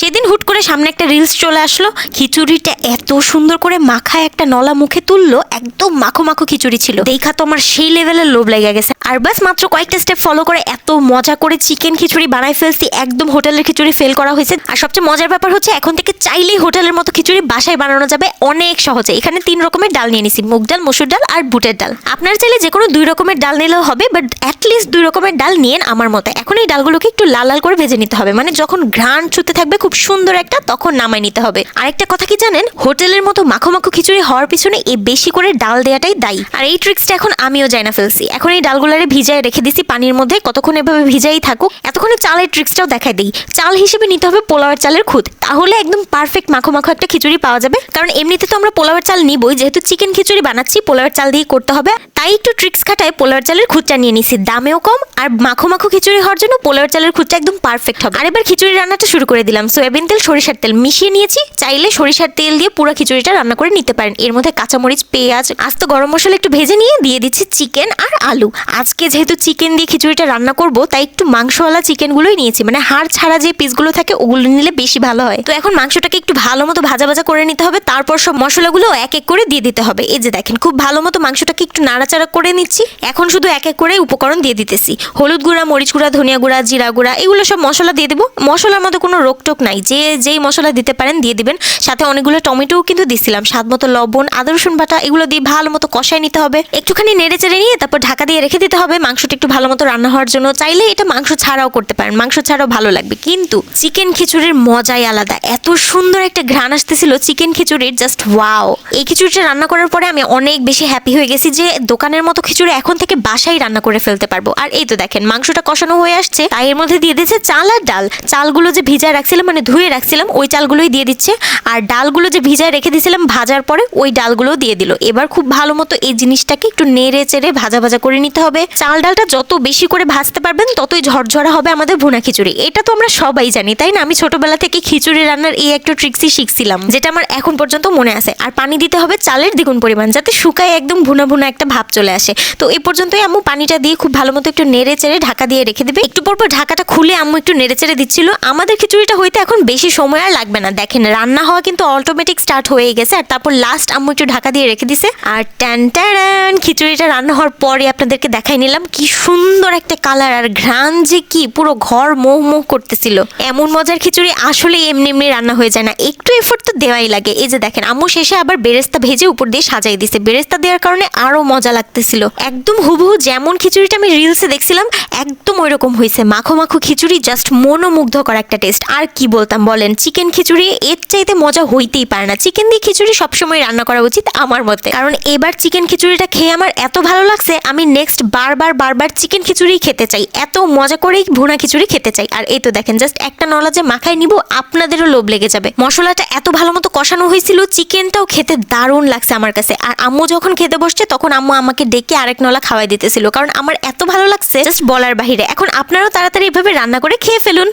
সেদিন হুট করে সামনে একটা রিলস চলে আসলো, খিচুড়িটা এত সুন্দর করে মাখায় একটা নলা মুখে তুললো, একদম মাখো মাখো খিচুড়ি ছিল। দেখা তো আমার সেই লেভেলের লোভ লেগে গেছে। আর বাস মাত্র কয়েকটা স্টেপ ফলো করে এত মজা করে চিকেন খিচুড়ি বানাই ফেলছি, একদম হোটেলের খিচুড়ি ফেল করা হয়েছে। আর সবচেয়ে মজার ব্যাপার হচ্ছে এখন থেকে চাইলেই হোটেলের মতো খিচুড়ি বাসায় বানানো যাবে অনেক সহজে। এখানে 3 রকমের ডাল নিয়ে নিছি, মুগ ডাল, মসুর ডাল আর বুটের ডাল। আপনারা চাইলে যে কোনো 2 রকমের ডাল নিলেও হবে, বাট অ্যাটলিস্ট 2 রকমের ডাল নিয়েন আমার মতে। এখন এই ডালগুলোকে একটু লাল লাল করে ভেজে নিতে হবে, মানে যখন ঘ্রাণ ছুতে থাকবে খুব সুন্দর একটা, তখন নামাই নিতে হবে। আরেকটা কথা কি জানেন, হোটেলের মতো মাখো মাখো খিচুড়ি হওয়ার পিছনে এই বেশি করে ডাল দেওয়াটাই দায়ী। আর এই ট্রিক্সটা এখন আমিও জানা ফেলছি। এখন এই ডালগুলারে ভিজায় রেখে দিছি পানির মধ্যে, কতক্ষণ এভাবে ভিজাই থাকুক। এতক্ষণে চালের ট্রিক্সটাও দেখাই দিই। চাল হিসেবে নিতে হবে পোলাওয়ের চালের খুদ, তাহলে একদম পারফেক্ট মাখো মাখো একটা খিচুড়ি পাওয়া যাবে। কারণ এমনিতে তো আমরা পোলাওয়ের চাল নিবই, যেহেতু চিকেন খিচুড়ি বানাচ্ছি পোলাওয়ের চাল দিয়ে করতে হবে, তাই একটু ট্রিক্স খাটায় পোলাওয়ের চালের খুদটা নিয়ে নিছি। দামেও কম আর মাখো মাখো খিচুড়ি হওয়ার জন্য পোলাওয়ের চালের খুদটা একদম পারফেক্ট হবে। আর এবার খিচুড়ি রান্নাটা শুরু করে দিলাম। সয়াবিন তেল, সরিষার তেল মিশিয়ে নিয়েছি। চাইলে সরিষার তেল দিয়ে পুরো খিচুড়িটা রান্না করে নিতে পারেন। এর মধ্যে কাঁচামরিচ, পেঁয়াজ, আস্ত গরম মশলা একটু ভেজে নিয়ে দিয়ে দিচ্ছি চিকেন আর আলু। আজকে যেহেতু চিকেন দিয়ে খিচুড়িটা রান্না করব, তাই একটু মাংসওয়ালা চিকেনগুলোই নিয়েছি, মানে হাড় ছাড়া যে পিসগুলো থাকে ওগুলো নিলে বেশি ভালো হয়। তো এখন মাংসটাকে একটু ভালো মতো ভাজা ভাজা করে নিতে হবে, তারপর সব মশলাগুলো এক এক করে দিয়ে দিতে হবে। এই যে দেখেন খুব ভালো মতো মাংসটাকে একটু নাড়াচাড়া করে নিচ্ছি। এখন শুধু এক এক করে উপকরণ দিয়ে দিতেছি। হলুদ গুঁড়া, মরিচ গুঁড়া, ধনিয়া গুঁড়া, জিরা গুঁড়া, এগুলো সব মশলা দিয়ে দেবো। মশলার মধ্যে কোনো রোকটোক নাই, যে যেই মশলা দিতে পারেন দিয়ে দিবেন। সাথে অনেকগুলো টমেটোও কিন্তু দিছিলাম, স্বাদ মতো লবণ, আদা রসুন বাটা, এগুলো দিয়ে ভালো মতো কষায় নিতে হবে। একটুখানি নেড়ে চেড়ে নিয়ে তারপর ঢাকা দিয়ে রেখে দিতে হবে মাংসটা একটু ভালো মতো রান্না হওয়ার জন্য। চাইলে এটা মাংস ছাড়াও করতে পারেন, মাংস ছাড়াও ভালো লাগবে। কিন্তু চিকেন খিচুড়ির মজাই আলাদা। এত সুন্দর একটা ঘ্রাণ আসতেছিল চিকেন খিচুড়ির, জাস্ট ওয়াও। এই খিচুড়িটা রান্না করার পরে আমি অনেক বেশি হ্যাপি হয়ে গেছি যে দোকানের মতো খিচুড়ি এখন থেকে বাসায় রান্না করে ফেলতে পারবো। আর এই তো দেখেন মাংসটা কষানো হয়ে আসছে, তাই এর মধ্যে দিয়ে দিচ্ছে চাল আর ডাল। চালগুলো যে ভিজায় রাখছিলাম, মানে ধুয়ে রাখছিলাম, ওই চালগুলোই দিয়ে দিচ্ছে। আর ডালগুলো যে ভিজায় রেখে দিয়েছিলাম ভাজার পরে, ওই ডালগুলো দিয়ে দিল। এবার খুব ভালো মতো এই জিনিসটাকে একটু নেড়ে চেড়ে ভাজা ভাজা করে নিতে হবে। চাল ডালটা যত বেশি করে ভাজতে পারবেন ততই ঝরঝরা হবে আমাদের ভুনা খিচুড়ি। এটা তো আমরা সবাই জানি, তাই না? আমি ছোটবেলা থেকে খিচুড়ি রান্নার এই একটা ট্রিক্সই শিখছিলাম, যেটা আমার এখন পর্যন্ত মনে আছে। আর পানি দিতে হবে চালের দ্বিগুণ পরিমাণ, যাতে শুকায় একদম ভুনা ভুনা একটা ভাব চলে আসে। তো এই পর্যন্তই আম্মু পানিটা দিয়ে খুব ভালো মতো একটু নেড়ে চেড়ে ঢাকা দিয়ে রেখে দেবে। একটু পর ঢাকাটা খুলে আম্মু একটু নেড়ে চেড়ে দিচ্ছিল। আমাদের খিচুড়িটা হইতে এখন বেশি সময় আর লাগবে না। দেখেন রান্না হওয়া কিন্তু অটোমেটিক স্টার্ট হয়ে গেছে। আর তারপর লাস্ট আম্মু একটু ঢাকা দিয়ে রেখে দিছে। আর ট্যান ট্যান, খিচুড়িটা রান্না হওয়ার পরে আপনাদেরকে দেখাই নিলাম কি সুন্দর একটা কালার আর ঘ্রাণ, যে কি পুরো ঘর মোহ মোহ করতেছিল। এমন মজার খিচুড়ি আসলে এমনি এমনি রান্না হয়ে যায় না, একটু এফোর্ট তো দেওয়াই লাগে। এই যে দেখেন আম্মু শেষে আবার বেরেস্তা ভেজে উপর দিয়ে সাজাই দিছে। বেরেস্তা দেওয়ার কারণে আরো মজা লাগতেছিল। একদম হুবহু যেমন খিচুড়িটা আমি রিলসে দেখছিলাম একদম ওই রকম হয়েছে। মাখো মাখো খিচুড়ি, জাস্ট মনোমুগ্ধকর একটা টেস্ট। আর কি বলতাম বলেন, চিকেন খিচুড়ি এর চাইতে মজা হইতেই পারে না। চিকেন দিয়ে খিচুড়ি সবসময় রান্না করা উচিত আমার মতে, কারণ এবার চিকেন খিচুড়িটা খেয়ে আমার এত ভালো লাগছে, আমি নেক্সট বারবার চিকেন খিচুড়ি খেতে চাই। এত মজা করেই ভুনা খিচুড়ি খেতে চাই। আর এই তো দেখেন জাস্ট একটা নলা যে মাখায় নিব, আপনাদেরও লোভ লেগে যাবে। মশলাটা এত ভালো মতো কষানো হয়েছিল, চিকেনটাও খেতে দারুণ লাগছে আমার কাছে। আর আম্মু যখন খেতে বসছে তখন আম্মু আমাকে ডেকে আরেক নলা খাওয়াই দিতেছিল, কারণ আমার এত ভালো লাগছে জাস্ট বলার বাহিরে। এখন আপনারাও তাড়াতাড়ি এভাবে রান্না করে খেয়ে ফেলুন।